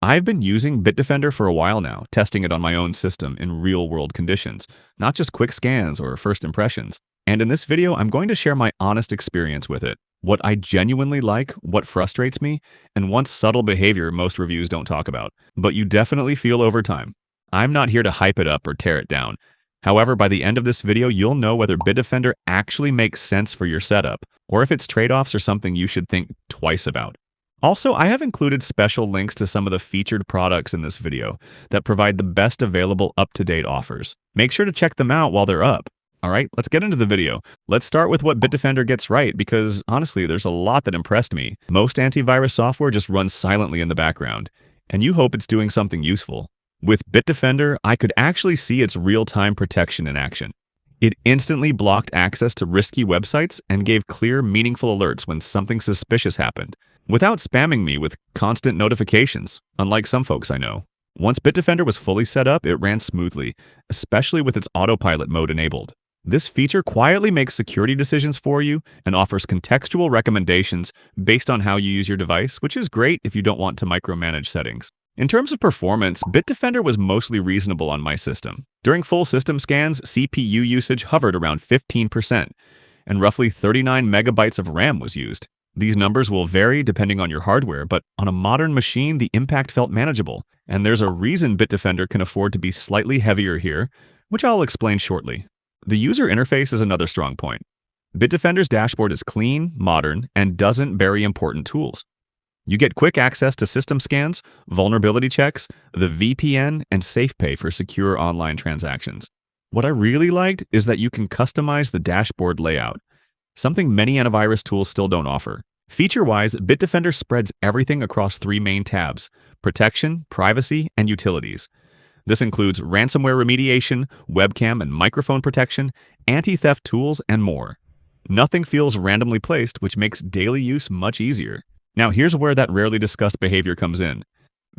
I've been using Bitdefender for a while now, testing it on my own system in real-world conditions, not just quick scans or first impressions. And in this video, I'm going to share my honest experience with it, what I genuinely like, what frustrates me, and one subtle behavior most reviews don't talk about, but you definitely feel over time. I'm not here to hype it up or tear it down. However, by the end of this video, you'll know whether Bitdefender actually makes sense for your setup, or if its trade-offs are something you should think twice about. Also, I have included special links to some of the featured products in this video that provide the best available up-to-date offers. Make sure to check them out while they're up. All right, let's get into the video. Let's start with what Bitdefender gets right because, honestly, there's a lot that impressed me. Most antivirus software just runs silently in the background, and you hope it's doing something useful. With Bitdefender, I could actually see its real-time protection in action. It instantly blocked access to risky websites and gave clear, meaningful alerts when something suspicious happened, without spamming me with constant notifications, unlike some folks I know. Once Bitdefender was fully set up, it ran smoothly, especially with its Autopilot mode enabled. This feature quietly makes security decisions for you and offers contextual recommendations based on how you use your device, which is great if you don't want to micromanage settings. In terms of performance, Bitdefender was mostly reasonable on my system. During full system scans, CPU usage hovered around 15%, and roughly 39 megabytes of RAM was used. These numbers will vary depending on your hardware, but on a modern machine, the impact felt manageable, and there's a reason Bitdefender can afford to be slightly heavier here, which I'll explain shortly. The user interface is another strong point. Bitdefender's dashboard is clean, modern, and doesn't bury important tools. You get quick access to system scans, vulnerability checks, the VPN, and SafePay for secure online transactions. What I really liked is that you can customize the dashboard layout, something many antivirus tools still don't offer. Feature-wise, Bitdefender spreads everything across three main tabs: protection, privacy, and utilities. This includes ransomware remediation, webcam and microphone protection, anti-theft tools, and more. Nothing feels randomly placed, which makes daily use much easier. Now, here's where that rarely discussed behavior comes in.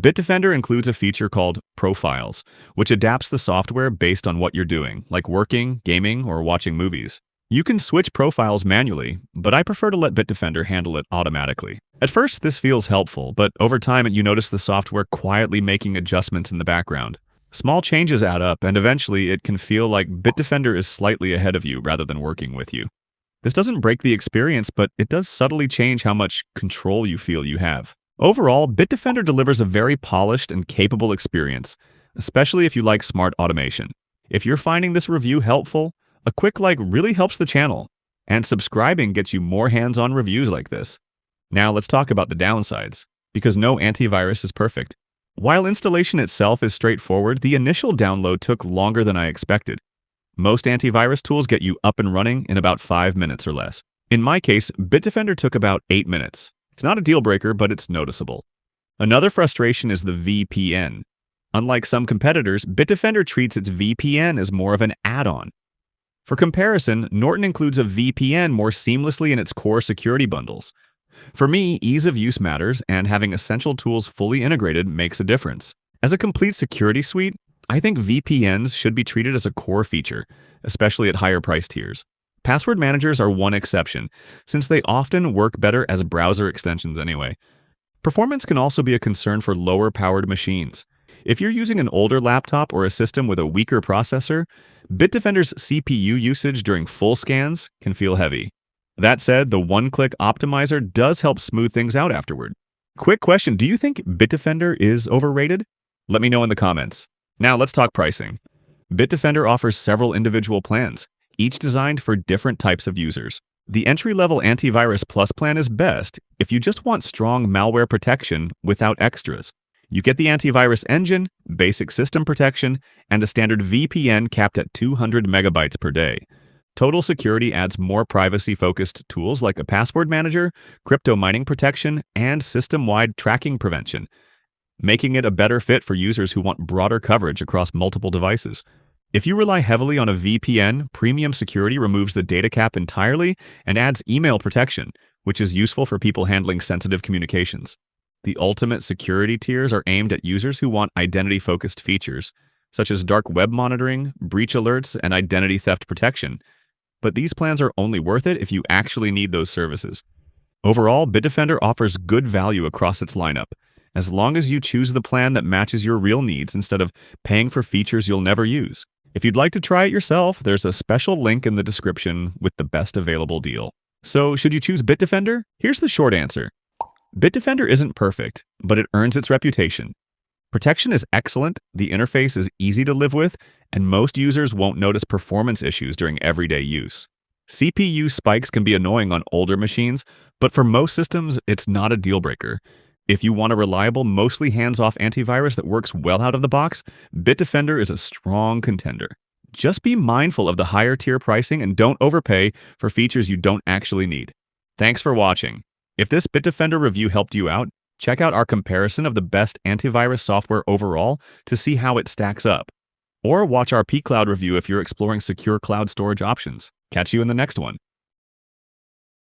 Bitdefender includes a feature called Profiles, which adapts the software based on what you're doing, like working, gaming, or watching movies. You can switch profiles manually, but I prefer to let Bitdefender handle it automatically. At first, this feels helpful, but over time you notice the software quietly making adjustments in the background. Small changes add up, and eventually it can feel like Bitdefender is slightly ahead of you rather than working with you. This doesn't break the experience, but it does subtly change how much control you feel you have. Overall, Bitdefender delivers a very polished and capable experience, especially if you like smart automation. If you're finding this review helpful, a quick like really helps the channel, and subscribing gets you more hands-on reviews like this. Now let's talk about the downsides, because no antivirus is perfect. While installation itself is straightforward, the initial download took longer than I expected. Most antivirus tools get you up and running in about 5 minutes or less. In my case, Bitdefender took about 8 minutes. It's not a deal breaker, but it's noticeable. Another frustration is the VPN. Unlike some competitors, Bitdefender treats its VPN as more of an add-on. For comparison, Norton includes a VPN more seamlessly in its core security bundles. For me, ease of use matters, and having essential tools fully integrated makes a difference. As a complete security suite, I think VPNs should be treated as a core feature, especially at higher price tiers. Password managers are one exception, since they often work better as browser extensions anyway. Performance can also be a concern for lower-powered machines. If you're using an older laptop or a system with a weaker processor, Bitdefender's CPU usage during full scans can feel heavy. That said, the one-click optimizer does help smooth things out afterward. Quick question, do you think Bitdefender is overrated? Let me know in the comments. Now let's talk pricing. Bitdefender offers several individual plans, each designed for different types of users. The entry-level Antivirus Plus plan is best if you just want strong malware protection without extras. You get the antivirus engine, basic system protection, and a standard VPN capped at 200 megabytes per day. Total Security adds more privacy-focused tools like a password manager, crypto mining protection, and system-wide tracking prevention, making it a better fit for users who want broader coverage across multiple devices. If you rely heavily on a VPN, Premium Security removes the data cap entirely and adds email protection, which is useful for people handling sensitive communications. The Ultimate Security tiers are aimed at users who want identity-focused features, such as dark web monitoring, breach alerts, and identity theft protection. But these plans are only worth it if you actually need those services. Overall, Bitdefender offers good value across its lineup, as long as you choose the plan that matches your real needs instead of paying for features you'll never use. If you'd like to try it yourself, there's a special link in the description with the best available deal. So, should you choose Bitdefender? Here's the short answer. Bitdefender isn't perfect, but it earns its reputation. Protection is excellent, the interface is easy to live with, and most users won't notice performance issues during everyday use. CPU spikes can be annoying on older machines, but for most systems, it's not a deal breaker. If you want a reliable, mostly hands-off antivirus that works well out of the box, Bitdefender is a strong contender. Just be mindful of the higher tier pricing and don't overpay for features you don't actually need. Thanks for watching. If this Bitdefender review helped you out, check out our comparison of the best antivirus software overall to see how it stacks up. Or watch our pCloud review if you're exploring secure cloud storage options. Catch you in the next one.